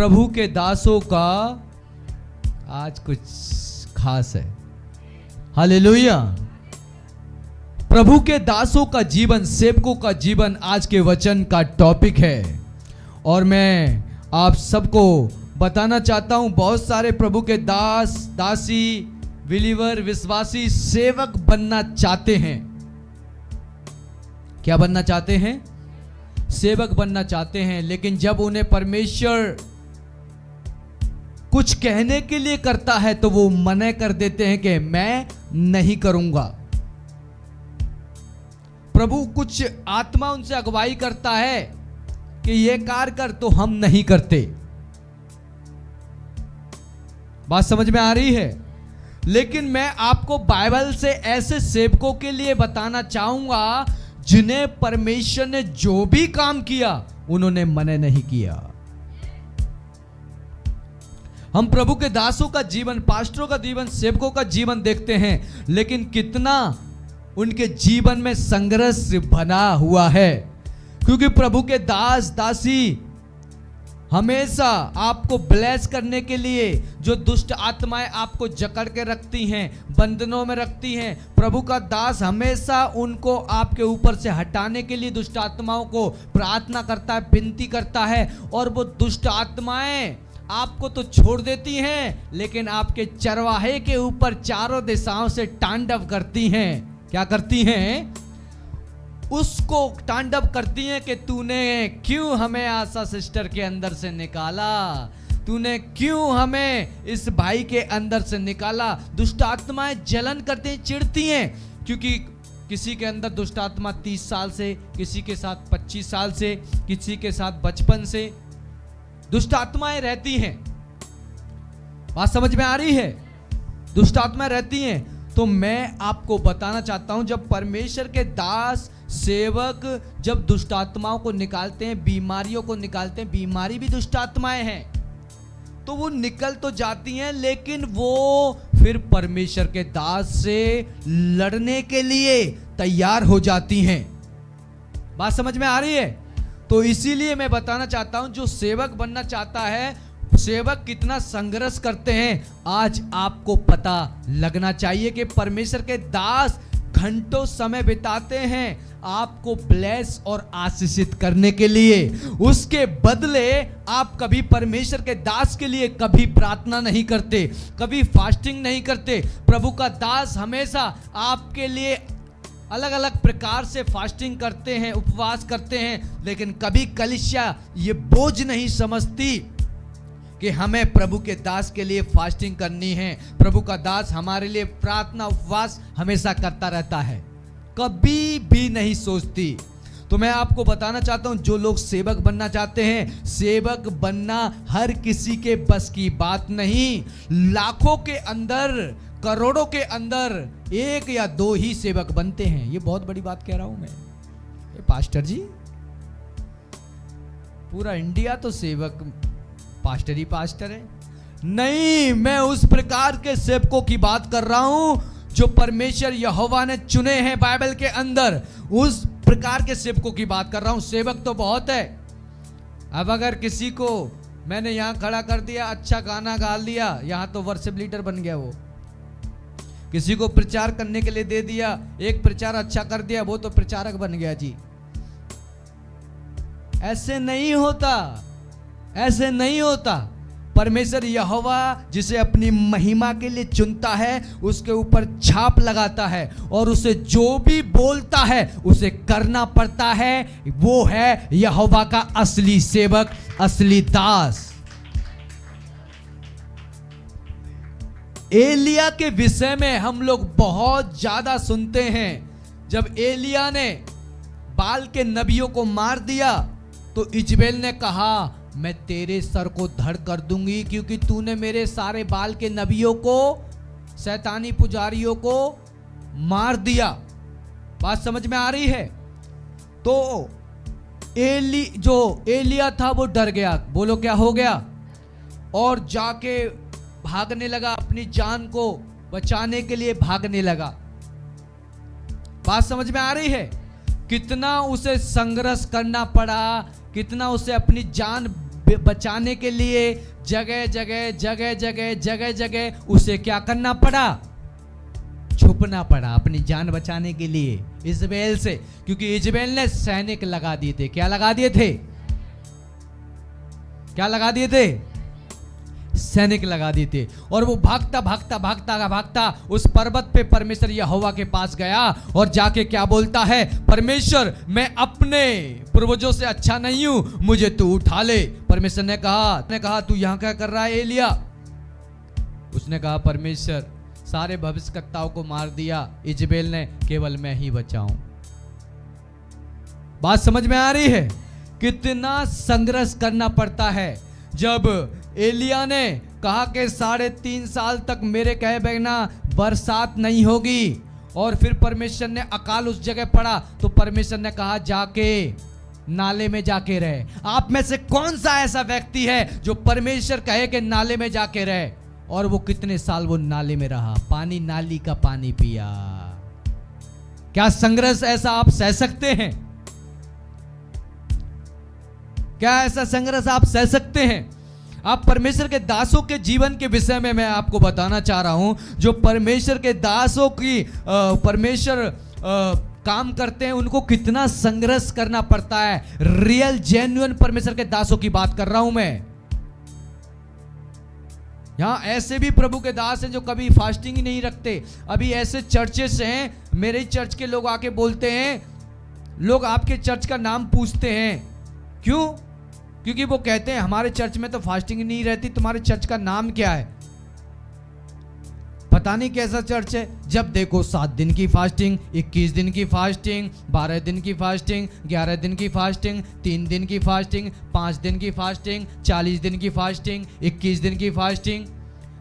प्रभु के दासों का आज कुछ खास है। हालेलुया। प्रभु के दासों का जीवन, सेवकों का जीवन आज के वचन का टॉपिक है। और मैं आप सबको बताना चाहता हूं, बहुत सारे प्रभु के दास, दासी, बिलीवर, विश्वासी सेवक बनना चाहते हैं। क्या बनना चाहते हैं? सेवक बनना चाहते हैं। लेकिन जब उन्हें परमेश्वर कुछ कहने के लिए करता है तो वो मना कर देते हैं कि मैं नहीं करूंगा। प्रभु कुछ आत्मा उनसे अगुवाई करता है कि ये कार्य कर, तो हम नहीं करते। बात समझ में आ रही है? लेकिन मैं आपको बाइबल से ऐसे सेवकों के लिए बताना चाहूंगा जिन्हें परमेश्वर ने जो भी काम किया उन्होंने मना नहीं किया। हम प्रभु के दासों का जीवन, पास्टरों का जीवन, सेवकों का जीवन देखते हैं, लेकिन कितना उनके जीवन में संघर्ष बना हुआ है। क्योंकि प्रभु के दास, दासी हमेशा आपको ब्लेस करने के लिए, जो दुष्ट आत्माएं आपको जकड़ के रखती हैं, बंधनों में रखती हैं, प्रभु का दास हमेशा उनको आपके ऊपर से हटाने के लिए दुष्ट आत्माओं को प्रार्थना करता है, विनती करता है। और वो दुष्ट आत्माएं आपको तो छोड़ देती हैं, लेकिन आपके चरवाहे के ऊपर चारों दिशाओं से तांडव करती हैं। क्या करती हैं? उसको तांडव करती हैं कि तूने क्यों हमें आशा सिस्टर के अंदर से निकाला, तूने क्यों हमें इस भाई के अंदर से निकाला। दुष्ट आत्माएं जलन करती हैं, चिढ़ती हैं, क्योंकि किसी के अंदर दुष्ट आत्मा 30 साल से, किसी के साथ 25 साल से, किसी के साथ बचपन से दुष्ट आत्माएं रहती हैं। बात समझ में आ रही है? दुष्ट आत्माएं रहती हैं। तो मैं आपको बताना चाहता हूं, जब परमेश्वर के दास, सेवक जब दुष्ट आत्माओं को निकालते हैं, बीमारियों को निकालते हैं, बीमारी भी दुष्ट आत्माएं हैं, तो वो निकल तो जाती हैं, लेकिन वो फिर परमेश्वर के दास से लड़ने के लिए तैयार हो जाती हैं। बात समझ में आ रही है? तो इसीलिए मैं बताना चाहता हूं, जो सेवक बनना चाहता है, सेवक कितना संघर्ष करते हैं आज आपको पता लगना चाहिए। कि परमेश्वर के दास घंटों समय बिताते हैं आपको ब्लेस और आशीषित करने के लिए। उसके बदले आप कभी परमेश्वर के दास के लिए कभी प्रार्थना नहीं करते, कभी फास्टिंग नहीं करते। प्रभु का दास हमेशा आपके लिए अलग अलग प्रकार से फास्टिंग करते हैं, उपवास करते हैं, लेकिन कभी कलीसिया ये बोझ नहीं समझती कि हमें प्रभु के दास के लिए फास्टिंग करनी है। प्रभु का दास हमारे लिए प्रार्थना, उपवास हमेशा करता रहता है, कभी भी नहीं सोचती। तो मैं आपको बताना चाहता हूं, जो लोग सेवक बनना चाहते हैं, सेवक बनना हर किसी के बस की बात नहीं। लाखों के अंदर, करोड़ों के अंदर 1 या 2 ही सेवक बनते हैं। ये बहुत बड़ी बात कह रहा हूं मैं। ये पास्टर जी, पूरा इंडिया तो सेवक पास्टर ही पास्टर है। नहीं, मैं उस प्रकार के सेवकों की बात कर रहा हूं जो परमेश्वर यहोवा ने चुने हैं बाइबल के अंदर। उस प्रकार के सेवकों की बात कर रहा हूं। सेवक तो बहुत है। अब अगर किसी को मैंने यहां खड़ा कर दिया, अच्छा गाना गा लिया, यहां तो वर्शिप लीडर बन गया वो। किसी को प्रचार करने के लिए दे दिया, एक प्रचार अच्छा कर दिया, वो तो प्रचारक बन गया जी। ऐसे नहीं होता, ऐसे नहीं होता। परमेश्वर यहोवा जिसे अपनी महिमा के लिए चुनता है, उसके ऊपर छाप लगाता है, और उसे जो भी बोलता है उसे करना पड़ता है। वो है यहोवा का असली सेवक, असली दास। एलिया के विषय में हम लोग बहुत ज्यादा सुनते हैं। जब एलिया ने बाल के नबियों को मार दिया तो इजबेल ने कहा, मैं तेरे सर को धड़ कर दूंगी, क्योंकि तूने मेरे सारे बाल के नबियों को, शैतानी पुजारियों को मार दिया। बात समझ में आ रही है? तो जो एलिया था वो डर गया। बोलो क्या हो गया? और जाके भागने लगा, अपनी जान को बचाने के लिए भागने लगा। बात समझ में आ रही है? कितना उसे संघर्ष करना पड़ा, कितना उसे अपनी जान बचाने के लिए जगह जगह उसे क्या करना पड़ा, छुपना पड़ा अपनी जान बचाने के लिए इजबेल से, क्योंकि इजबेल ने सैनिक लगा दिए थे। क्या लगा दिए थे? क्या लगा दिए थे? सैनिक लगा दिए थे। और वो भागता उस पर्वत पे परमेश्वर यहोवा के पास गया और जाके क्या बोलता है, परमेश्वर मैं अपने पूर्वजों से अच्छा नहीं हूं, मुझे तू उठा ले। परमेश्वर ने कहा तू यहां क्या कर रहा है एलिया? उसने कहा परमेश्वर सारे भविष्यवक्ताओं को मार दिया, इजबेल ने, केवल मैं ही बचाऊं। बात समझ में आ रही है? कितना संघर्ष करना पड़ता है। जब एलिया ने कहा कि 3.5 साल तक मेरे कहे बिना बरसात नहीं होगी, और फिर परमेश्वर ने अकाल उस जगह पड़ा, तो परमेश्वर ने कहा जाके नाले में जाके रहे। आप में से कौन सा ऐसा व्यक्ति है जो परमेश्वर कहे कि नाले में जाके रहे, और वो कितने साल वो नाले में रहा, पानी नाली का पानी पिया? क्या संघर्ष ऐसा आप सह सकते हैं? क्या ऐसा संघर्ष आप सह सकते हैं? आप परमेश्वर के दासों के जीवन के विषय में मैं आपको बताना चाह रहा हूं। जो परमेश्वर के दासों की परमेश्वर काम करते हैं, उनको कितना संघर्ष करना पड़ता है। रियल जेन्युइन परमेश्वर के दासों की बात कर रहा हूं मैं। यहां ऐसे भी प्रभु के दास हैं जो कभी फास्टिंग ही नहीं रखते। अभी ऐसे चर्चेस हैं, मेरे चर्च के लोग आके बोलते हैं, लोग आपके चर्च का नाम पूछते हैं, क्यों? क्योंकि वो कहते हैं हमारे चर्च में तो फास्टिंग नहीं रहती, तुम्हारे चर्च का नाम क्या है? पता नहीं कैसा चर्च है। जब देखो 7 दिन की फास्टिंग, 21 दिन की फास्टिंग, 12 दिन की फास्टिंग, 11 दिन की फास्टिंग, 3 दिन की फास्टिंग, 5 दिन की फास्टिंग, 40 दिन की फास्टिंग, 21 दिन की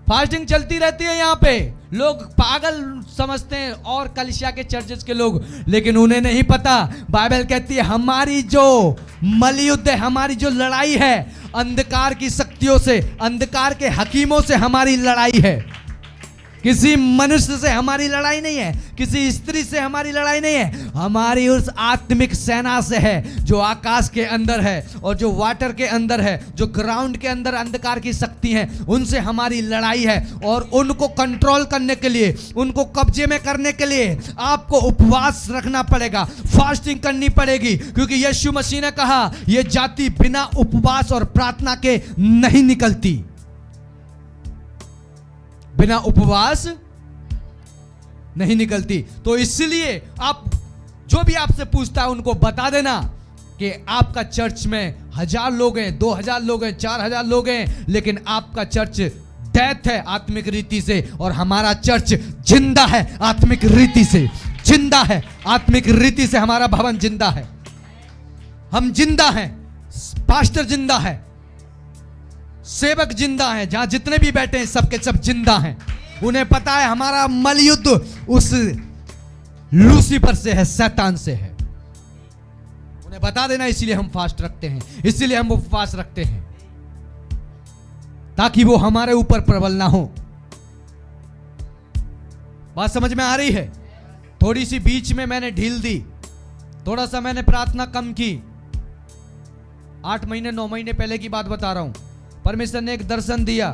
फास्टिंग चलती रहती है। यहाँ पे लोग पागल समझते हैं, और कलीसिया के चर्चेस के लोग, लेकिन उन्हें नहीं पता। बाइबल कहती है हमारी जो मलयुद्ध है, हमारी जो लड़ाई है, अंधकार की शक्तियों से, अंधकार के हकीमों से हमारी लड़ाई है। किसी मनुष्य से हमारी लड़ाई नहीं है, किसी स्त्री से हमारी लड़ाई नहीं है, हमारी उस आत्मिक सेना से है जो आकाश के अंदर है और जो वाटर के अंदर है, जो ग्राउंड के अंदर अंधकार की शक्ति है, उनसे हमारी लड़ाई है। और उनको कंट्रोल करने के लिए, उनको कब्जे में करने के लिए आपको उपवास रखना पड़ेगा, फास्टिंग करनी पड़ेगी, क्योंकि यीशु मसीह ने कहा यह जाति बिना उपवास और प्रार्थना के नहीं निकलती। बिना उपवास नहीं निकलती। तो इसलिए आप जो भी आपसे पूछता है उनको बता देना कि आपका चर्च में 1000 लोग हैं, 2000 लोग हैं, 4000 लोग हैं, लेकिन आपका चर्च डेथ है आत्मिक रीति से, और हमारा चर्च जिंदा है आत्मिक रीति से। जिंदा है आत्मिक रीति से, हमारा भवन जिंदा है, हम जिंदा हैं, पास्टर जिंदा है, सेवक जिंदा है, जहां जितने भी बैठे हैं सबके सब जिंदा हैं। उन्हें पता है हमारा मलयुद्ध उस लूसीफर से है, शैतान से है। उन्हें बता देना, इसलिए हम फास्ट रखते हैं, इसलिए हम उपवास रखते हैं, ताकि वो हमारे ऊपर प्रबल ना हो। बात समझ में आ रही है? थोड़ी सी बीच में मैंने ढील दी, थोड़ा सा मैंने प्रार्थना कम की। 8 महीने 9 महीने पहले की बात बता रहा हूं। परमेश्वर ने एक दर्शन दिया,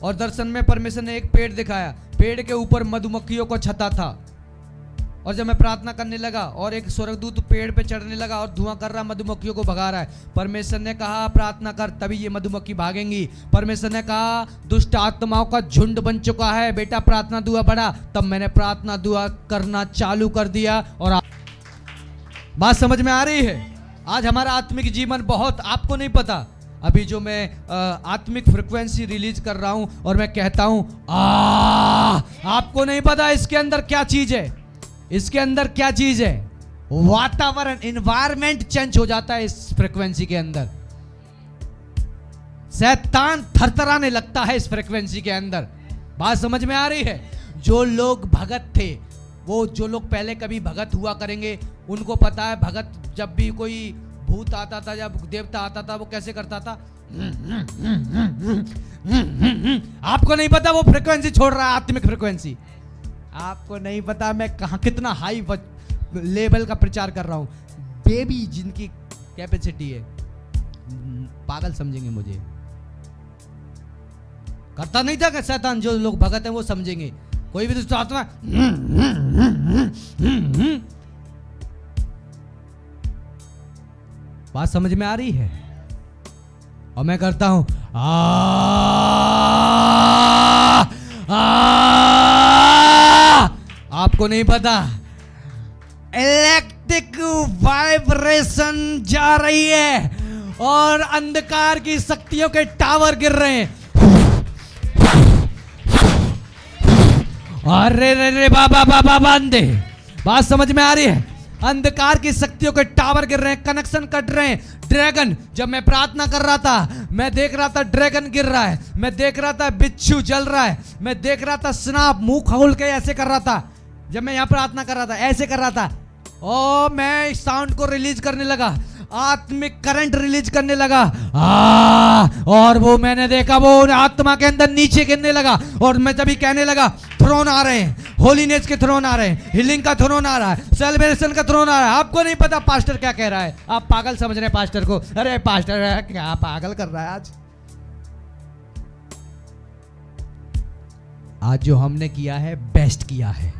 और दर्शन में परमेश्वर ने एक पेड़ दिखाया, पेड़ के ऊपर मधुमक्खियों को छता था। और जब मैं प्रार्थना करने लगा और एक स्वर्गदूत पेड़ पे चढ़ने लगा और धुआं कर रहा, मधुमक्खियों को भगा रहा है। परमेश्वर ने कहा प्रार्थना कर, तभी ये मधुमक्खी भागेंगी। परमेश्वर ने कहा दुष्ट आत्माओं का झुंड बन चुका है, बेटा प्रार्थना दुआ बढ़ा। तब मैंने प्रार्थना दुआ करना चालू कर दिया। और बात समझ में आ रही है? आज हमारा आत्मिक जीवन बहुत, आपको नहीं पता, अभी जो मैं आत्मिक फ्रिक्वेंसी रिलीज कर रहा हूं और मैं कहता हूं आपको नहीं पता इसके अंदर क्या चीज है, इसके अंदर क्या चीज है। वातावरण, एनवायरमेंट चेंज हो जाता है इस फ्रिक्वेंसी के अंदर। शैतान थरथराने लगता है इस फ्रिक्वेंसी के अंदर। बात समझ में आ रही है? जो लोग भगत थे, वो जो लोग पहले कभी भगत हुआ करेंगे, उनको पता है भगत जब भी कोई भूत आता था, जब देवता आता था, वो कैसे करता था? आपको नहीं पता वो फ्रिक्वेंसी छोड़ रहा है, आत्मिक फ्रिक्वेंसी। आपको नहीं पता मैं कहां कितना हाई लेवल का प्रचार कर रहा हूं। बेबी जिनकी कैपेसिटी है पागल समझेंगे मुझे। करता नहीं था कि शैतान, जो लोग भगत हैं वो समझेंगे। कोई भी दुष्ट आत्मा बात समझ में आ रही है? और मैं करता हूं आपको नहीं पता, इलेक्ट्रिक वाइब्रेशन जा रही है और अंधकार की शक्तियों के टावर गिर रहे हैं। अरे रे रे बाबा बाबा बांधे, बात समझ में आ रही है? अंधकार की शक्तियों के टावर गिर रहे हैं, कनेक्शन कट रहे हैं। ड्रैगन, जब मैं प्रार्थना कर रहा था, मैं देख रहा था ड्रैगन गिर रहा है, मैं देख रहा था बिच्छू जल रहा है, मैं देख रहा था सांप मुंह खोल के ऐसे कर रहा था। जब मैं यहां प्रार्थना कर रहा था ऐसे कर रहा था, और मैं साउंड को रिलीज करने लगा, आत्मिक करंट रिलीज करने लगा। और वो मैंने देखा वो आत्मा के अंदर नीचे गिरने लगा। और मैं जब ही कहने लगा थ्रोन आ रहे हैं, होलीनेस के थ्रोन आ रहे हैं, हीलिंग का थ्रोन आ रहा है, सेलिब्रेशन का थ्रोन आ रहा है। आपको नहीं पता पास्टर क्या कह रहा है, आप पागल समझ रहे हैं पास्टर को। अरे पास्टर क्या पागल कर रहा है आज जो हमने किया है बेस्ट किया है।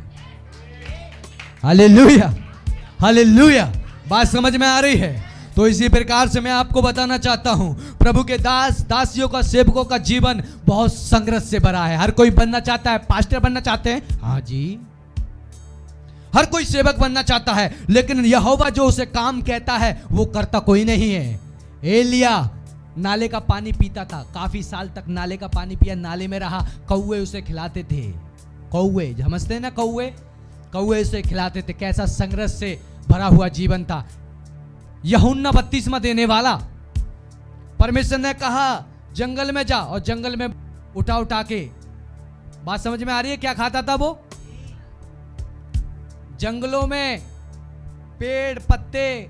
Hallelujah, hallelujah. बात समझ में आ रही है? तो इसी प्रकार से मैं आपको बताना चाहता हूं, प्रभु के दास दासियों का सेवकों का जीवन बहुत संघर्ष से भरा है। हर कोई बनना चाहता है, पास्टर बनना चाहते हैं, हाँ जी, हर कोई सेवक बनना चाहता है, लेकिन यहोवा जो उसे काम कहता है वो करता कोई नहीं है। एलिया नाले का पानी पीता था, काफी साल तक नाले का पानी पिया, नाले में रहा, कौवे उसे खिलाते थे। कौवे समझते हैं ना, कौवे, कौवे उसे खिलाते थे। कैसा संघर्ष से भरा हुआ जीवन था। यूहन्ना बपतिस्मा देने वाला, परमेश्वर ने कहा जंगल में जा, और जंगल में उठा उठा के, बात समझ में आ रही है क्या खाता था वो? जंगलों में पेड़ पत्ते,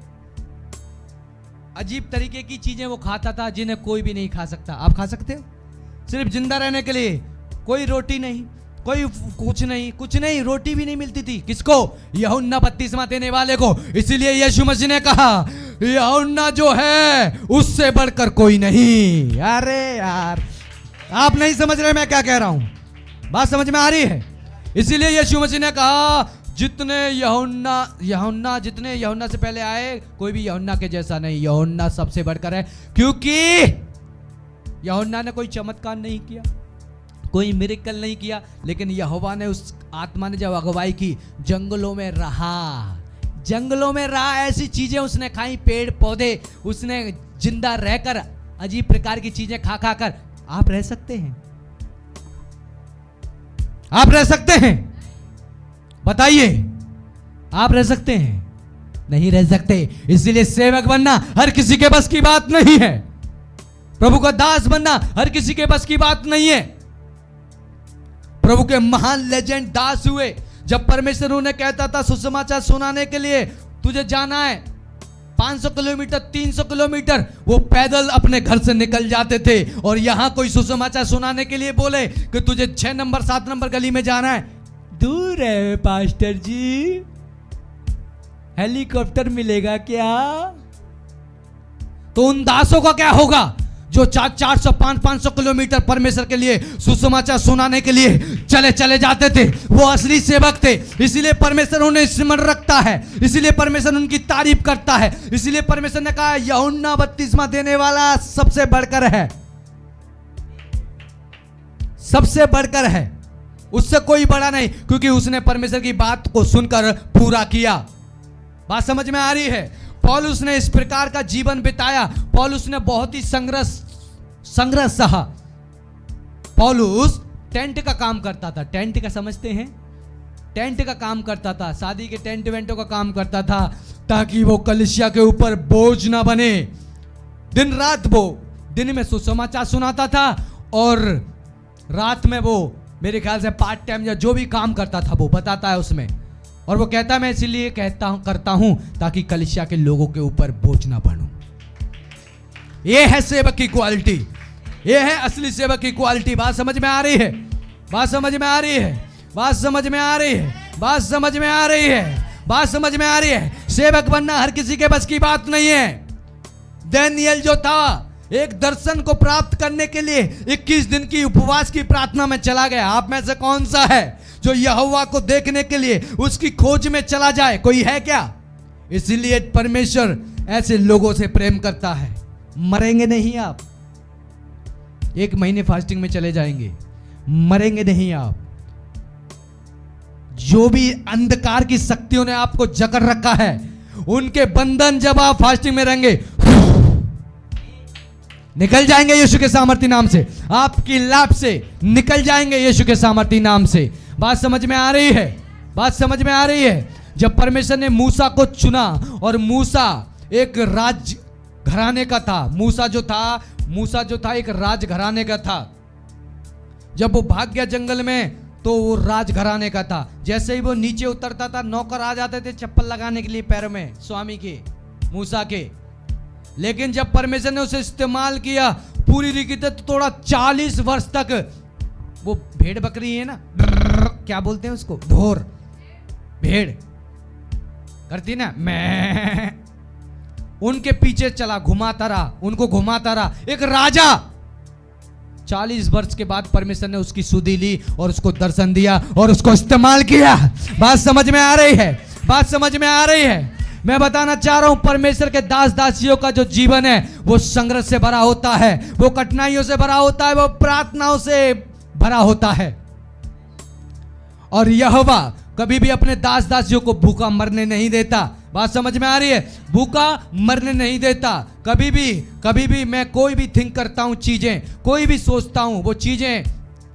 अजीब तरीके की चीजें वो खाता था जिन्हें कोई भी नहीं खा सकता। आप खा सकते हो? सिर्फ जिंदा रहने के लिए। कोई रोटी नहीं, कोई कुछ नहीं, कुछ नहीं, रोटी भी नहीं मिलती थी। किसको? यूहन्ना बपतिस्मा देने वाले को। इसीलिए यीशु मसीह ने कहा यूहन्ना जो है उससे बढ़कर कोई नहीं। अरे यार, आप नहीं समझ रहे मैं क्या कह रहा हूं? बात समझ में आ रही है? इसीलिए यीशु मसीह ने कहा जितने यूहन्ना से पहले आए, कोई भी यूहन्ना के जैसा नहीं। यूहन्ना सबसे बढ़कर है, क्योंकि यूहन्ना ने कोई चमत्कार नहीं किया, कोई मिरेकल नहीं किया, लेकिन यहोवा ने, उस आत्मा ने जब अगुवाई की, जंगलों में रहा, जंगलों में रहा, ऐसी चीजें उसने खाई, पेड़ पौधे, उसने जिंदा रहकर अजीब प्रकार की चीजें खा खा कर। आप रह सकते हैं? आप रह सकते हैं? बताइए, आप रह सकते हैं? नहीं रह सकते। इसलिए सेवक बनना हर किसी के बस की बात नहीं है। प्रभु का दास बनना हर किसी के बस की बात नहीं है। प्रभु के महान लेजेंड दास हुए, जब परमेश्वर उन्हें कहता था सुसमाचार सुनाने के लिए तुझे जाना है 500 किलोमीटर, 300 किलोमीटर, वो पैदल अपने घर से निकल जाते थे। और यहां कोई सुसमाचार सुनाने के लिए बोले कि तुझे 6 नंबर 7 नंबर गली में जाना है, दूर है पास्टर जी, हेलीकॉप्टर मिलेगा क्या? तो उन दासों का क्या होगा जो 400 500 किलोमीटर परमेश्वर के लिए सुसमाचार सुनाने के लिए चले चले जाते थे? वो असली सेवक थे। इसीलिए परमेश्वर उन्हें स्मरण रखता है, इसीलिए परमेश्वर उनकी तारीफ करता है। इसीलिए परमेश्वर ने कहा यूहन्ना बपतिस्मा देने वाला सबसे बढ़कर है, सबसे बढ़कर है, उससे कोई बड़ा नहीं, क्योंकि उसने परमेश्वर की बात को सुनकर पूरा किया। बात समझ में आ रही है? पौलुस ने इस प्रकार का जीवन बिताया। पौलुस ने बहुत ही संघर्ष सहा। पौलुस टेंट का काम करता था। टेंट का समझते हैं? टेंट का काम करता था, शादी के टेंट वेंटों का काम करता था, ताकि वो कलीसिया के ऊपर बोझ ना बने। दिन रात वो दिन में सुसमाचार सुनाता था, और रात में वो मेरे ख्याल से पार्ट टाइम या जो भी काम करता था वो बताता है उसमें। और वो कहता है मैं इसीलिए करता हूं ताकि कलीसिया के लोगों के ऊपर बोझ ना बनूं। ये है सेवक की क्वालिटी, ये है असली सेवक की क्वालिटी। बात समझ में आ रही है? बात समझ में आ रही है? बात समझ में आ रही है? बात समझ में आ रही है? बात समझ में आ रही है? सेवक बनना हर किसी के बस की बात नहीं है। दानियेल जो था, एक दर्शन को प्राप्त करने के लिए 21 दिन की उपवास की प्रार्थना में चला गया। आप में से कौन सा है जो यहोवा को देखने के लिए उसकी खोज में चला जाए? कोई है क्या? इसलिए परमेश्वर ऐसे लोगों से प्रेम करता है। मरेंगे नहीं आप, 1 महीने फास्टिंग में चले जाएंगे, मरेंगे नहीं आप। जो भी अंधकार की शक्तियों ने आपको जकड़ रखा है, उनके बंधन जब आप फास्टिंग में रहेंगे निकल जाएंगे यीशु के सामर्थी नाम से। आपकी लाभ से निकल जाएंगे यीशु के सामर्थी नाम से। बात समझ में आ रही है? बात समझ में आ रही है? जब परमेश्वर ने मूसा को चुना, और मूसा एक राज घराने का था, मूसा जो था एक राज घराने का था। जब वो भाग गया जंगल में तो वो राज घराने का था। जैसे ही वो नीचे उतरता था, नौकर आ जाते थे चप्पल लगाने के लिए पैर में, स्वामी के, मूसा के। लेकिन जब परमेश्वर ने उसे इस्तेमाल किया पूरी तरीके से, तो थोड़ा 40 वर्ष तक वो भेड़ बकरी है ना, क्या बोलते हैं उसको, ढोर, भेड़ करती ना, मैं उनके पीछे चला, घुमाता रहा, उनको घुमाता रहा। एक राजा 40 वर्ष के बाद परमेश्वर ने उसकी सुधि ली और उसको दर्शन दिया और उसको इस्तेमाल किया। बात समझ में आ रही है? बात समझ में आ रही है? मैं बताना चाह रहा हूं, परमेश्वर के दास दासियों का जो जीवन है वो संघर्ष से भरा होता है, वो कठिनाइयों से भरा होता है, वो प्रार्थनाओं से भरा होता है। और यहोवा कभी भी अपने दास दासियों को भूखा मरने नहीं देता। बात समझ में आ रही है? भूखा मरने नहीं देता। कभी भी मैं कोई भी थिंक करता हूं, चीजें कोई भी सोचता हूं, वो चीजें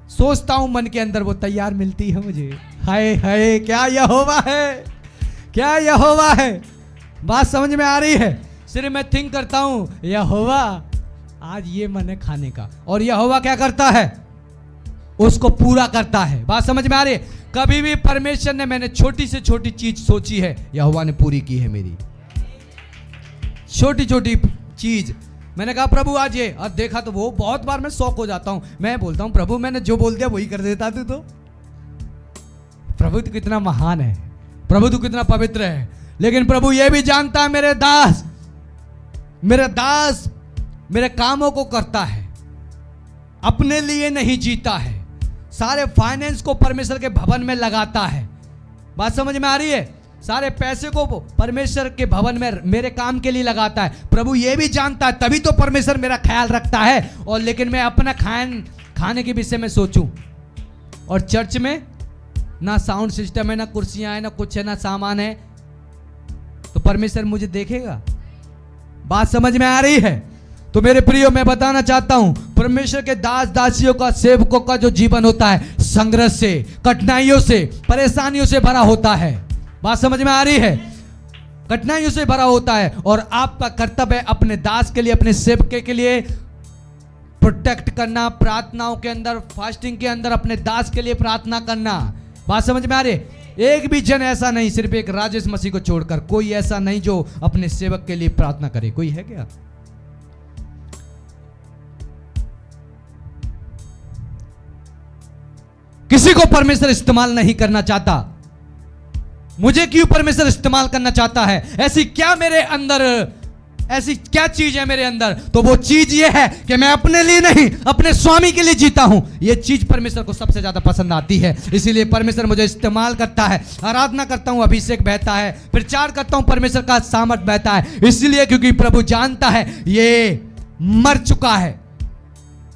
सोचता हूं मन के अंदर, वो तैयार मिलती है मुझे। हाय हाय, क्या यहोवा है, क्या यहोवा है। बात समझ में आ रही है? सिर्फ मैं थिंक करता हूं, यहोवा आज ये मन है खाने का, और यहोवा क्या करता है, उसको पूरा करता है। बात समझ में आ रही है? कभी भी परमेश्वर ने, मैंने छोटी से छोटी चीज सोची है, यहोवा ने पूरी की है मेरी। छोटी छोटी चीज मैंने कहा प्रभु आज ये, और देखा तो वो बहुत बार मैं शौक हो जाता हूं। मैं बोलता हूं प्रभु मैंने जो बोल दिया वही कर देता तू तो। प्रभु तू कितना महान है, प्रभु तू कितना पवित्र है। लेकिन प्रभु ये भी जानता है मेरे दास मेरे कामों को करता है, अपने लिए नहीं जीता है, सारे फाइनेंस को परमेश्वर के भवन में लगाता है। बात समझ में आ रही है? सारे पैसे को परमेश्वर के भवन में मेरे काम के लिए लगाता है। प्रभु ये भी जानता है, तभी तो परमेश्वर मेरा ख्याल रखता है। और लेकिन मैं अपना खाने के विषय में सोचूं, और चर्च में ना साउंड सिस्टम है, ना कुर्सियां है, ना कुछ है, ना सामान है, तो परमेश्वर मुझे देखेगा? बात समझ में आ रही है? तो मेरे प्रियो, मैं बताना चाहता हूं, परमेश्वर के दास दासियों का, सेवकों का जो जीवन होता है संघर्ष से, कठिनाइयों से, परेशानियों से भरा होता है। बात समझ में आ रही है? कठिनाइयों से भरा होता है। और आपका कर्तव्य है अपने दास के लिए, अपने सेवक के लिए प्रोटेक्ट करना, प्रार्थनाओं के अंदर, फास्टिंग के अंदर अपने दास के लिए प्रार्थना करना। बात समझ में आ रही है? एक भी जन ऐसा नहीं, सिर्फ एक राजेश मसीह को छोड़कर कोई ऐसा नहीं जो अपने सेवक के लिए प्रार्थना करे। कोई है क्या? किसी को परमेश्वर इस्तेमाल नहीं करना चाहता। मुझे क्यों परमेश्वर इस्तेमाल करना चाहता है? ऐसी क्या मेरे अंदर, ऐसी क्या चीज है मेरे अंदर? तो वो चीज ये है कि मैं अपने लिए नहीं, अपने स्वामी के लिए जीता हूं। ये चीज परमेश्वर को सबसे ज्यादा पसंद आती है। इसीलिए परमेश्वर मुझे इस्तेमाल करता है। आराधना करता हूं, अभिषेक बहता है, प्रचार करता हूं, परमेश्वर का सामर्थ बहता है। इसलिए क्योंकि प्रभु जानता है ये मर चुका है।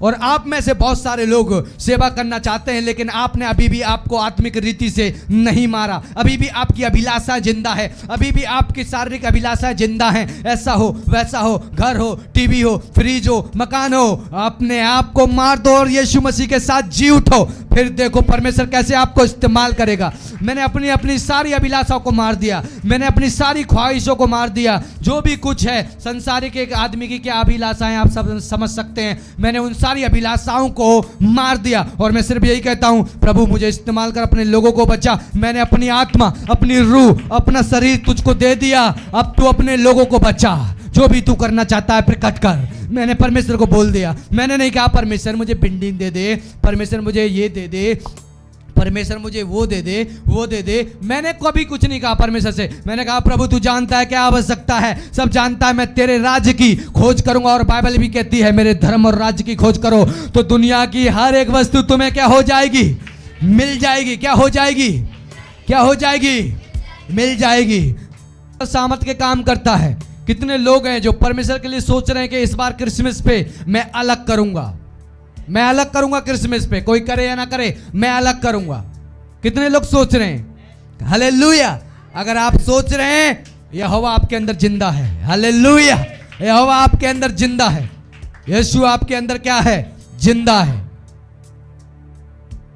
और आप में से बहुत सारे लोग सेवा करना चाहते हैं, लेकिन आपने अभी भी आपको आत्मिक रीति से नहीं मारा। अभी भी आपकी अभिलाषा जिंदा है, अभी भी आपकी शारीरिक अभिलाषा जिंदा है। ऐसा हो, वैसा हो, घर हो, टीवी हो, फ्रिज हो, मकान हो, अपने आप को मार दो और यीशु मसीह के साथ जी उठो। फिर देखो परमेश्वर कैसे आपको इस्तेमाल करेगा। मैंने अपनी सारी अभिलाषाओं को मार दिया, मैंने अपनी सारी ख्वाहिशों को मार दिया। जो भी कुछ है संसारिक एक आदमी की क्या अभिलाषाएं आप सब समझ सकते हैं। मैंने उन सारी अभिलाषाओं को मार दिया और मैं सिर्फ यही कहता हूं, प्रभु मुझे इस्तेमाल कर, अपने लोगों को बचा। मैंने अपनी आत्मा, अपनी रूह, अपना शरीर तुझको दे दिया, अब तू अपने लोगों को बचा। जो भी तू करना चाहता है प्रकट कर। मैंने परमेश्वर को बोल दिया। मैंने नहीं कहा परमेश्वर मुझे बिल्डिंग दे दे, परमेश्वर मुझे ये दे दे, परमेश्वर मुझे वो दे दे, वो दे दे। मैंने कभी कुछ नहीं कहा परमेश्वर से। मैंने कहा प्रभु तू जानता है क्या आवश्यकता है, सब जानता है। मैं तेरे राज्य की खोज करूंगा, और बाइबल भी कहती है मेरे धर्म और राज्य की खोज करो तो दुनिया की हर एक वस्तु तुम्हें क्या हो जाएगी, मिल जाएगी। क्या हो जाएगी, क्या हो जाएगी, मिल जाएगी। सामर्थ के काम करता है। कितने लोग हैं जो परमेश्वर के लिए सोच रहे हैं कि इस बार क्रिसमस पे मैं अलग करूंगा, मैं अलग करूंगा क्रिसमस पे, कोई करे या ना करे मैं अलग करूंगा। कितने लोग सोच रहे हैं? हालेलुया। अगर आप सोच रहे हैं, यहोवा आपके अंदर जिंदा है। हालेलुया। यहोवा आपके अंदर जिंदा है। यीशु आपके अंदर क्या है, जिंदा है।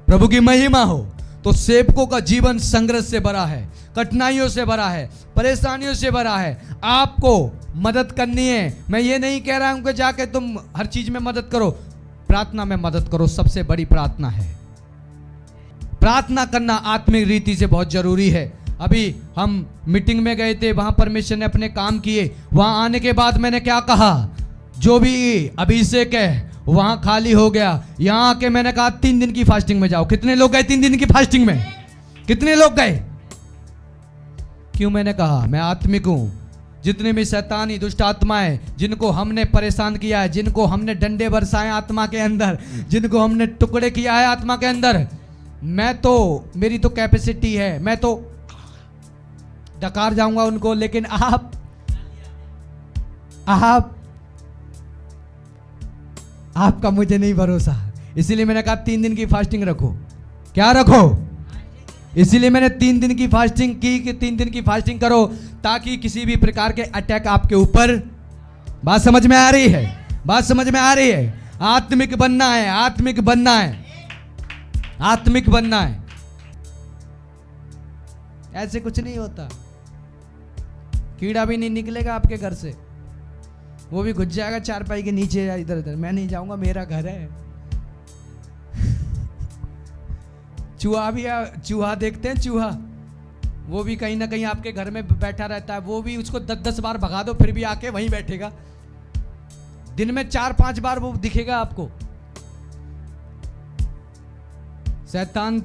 प्रभु की महिमा हो। तो सेवकों का जीवन संघर्ष से भरा है, कठिनाइयों से भरा है, परेशानियों से भरा है। आपको मदद करनी है। मैं ये नहीं कह रहा हूं कि जाके तुम हर चीज में मदद करो, प्रार्थना में मदद करो। सबसे बड़ी प्रार्थना है। प्रार्थना करना आत्मिक रीति से बहुत जरूरी है। अभी हम मीटिंग में गए थे, वहां परमेश्वर ने अपने काम किए। वहां आने के बाद मैंने क्या कहा, जो भी अभिषेक है वहां खाली हो गया। यहां आके मैंने कहा 3 दिन की फास्टिंग में जाओ। कितने लोग गए 3 दिन की फास्टिंग में? कितने लोग गए? क्यों? मैंने कहा मैं आत्मिक हूं। जितने भी शैतानी दुष्ट आत्माएं जिनको हमने परेशान किया है, जिनको हमने डंडे बरसाए आत्मा के अंदर, जिनको हमने टुकड़े किया है आत्मा के अंदर, मैं तो, मेरी तो कैपेसिटी है, मैं तो डकार जाऊंगा उनको। लेकिन आपका मुझे नहीं भरोसा। इसीलिए मैंने कहा 3 दिन की फास्टिंग रखो। क्या रखो? इसीलिए मैंने 3 दिन की फास्टिंग की कि 3 दिन की फास्टिंग करो ताकि किसी भी प्रकार के अटैक आपके ऊपर। बात समझ में आ रही है? बात समझ में आ रही है? आत्मिक बनना है, आत्मिक बनना है, आत्मिक बनना है। ऐसे कुछ नहीं होता। कीड़ा भी नहीं निकलेगा आपके घर से, वो भी घुस जाएगा चारपाई के नीचे या इधर उधर। मैं नहीं जाऊंगा, मेरा घर है। चूहा भी, चूहा देखते हैं, चूहा वो भी कहीं ना कहीं आपके घर में बैठा रहता है। वो भी, उसको 10-10 बार भगा दो फिर भी आके वहीं बैठेगा। दिन में 4-5 बार वो दिखेगा आपको। शैतान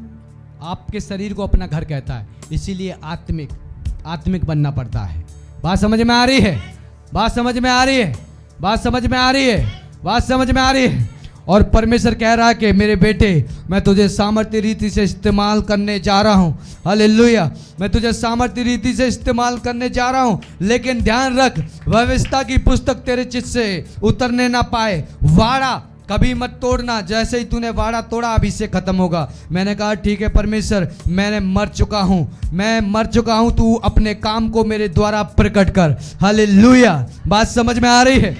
आपके शरीर को अपना घर कहता है, इसीलिए आत्मिक बनना पड़ता है। बात समझ में आ रही है? बात समझ में आ रही है? बात समझ में आ रही है? बात समझ में आ रही है? और परमेश्वर कह रहा है कि मेरे बेटे, मैं तुझे सामर्थ्य रीति से इस्तेमाल करने जा रहा हूं। हालेलुया। मैं तुझे सामर्थ्य रीति से इस्तेमाल करने जा रहा हूं, लेकिन ध्यान रख, व्यवस्था की पुस्तक तेरे चित्त से उतरने ना पाए। वाड़ा कभी मत तोड़ना। जैसे ही तूने वाड़ा तोड़ा, अभी से खत्म होगा। मैंने कहा ठीक है परमेश्वर, मैंने मर चुका हूं, मैं मर चुका हूं, तू अपने काम को मेरे द्वारा प्रकट कर। हालेलुया। बात समझ में आ रही है?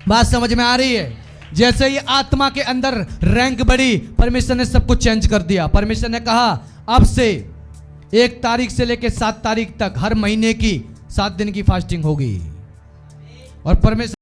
बात समझ में आ रही है? जैसे ही आत्मा के अंदर रैंक बढ़ी, परमेश्वर ने सब कुछ चेंज कर दिया। परमेश्वर ने कहा अब से 1 तारीख से लेकर 7 तारीख तक हर महीने की 7 दिन की फास्टिंग होगी। और परमेश्वर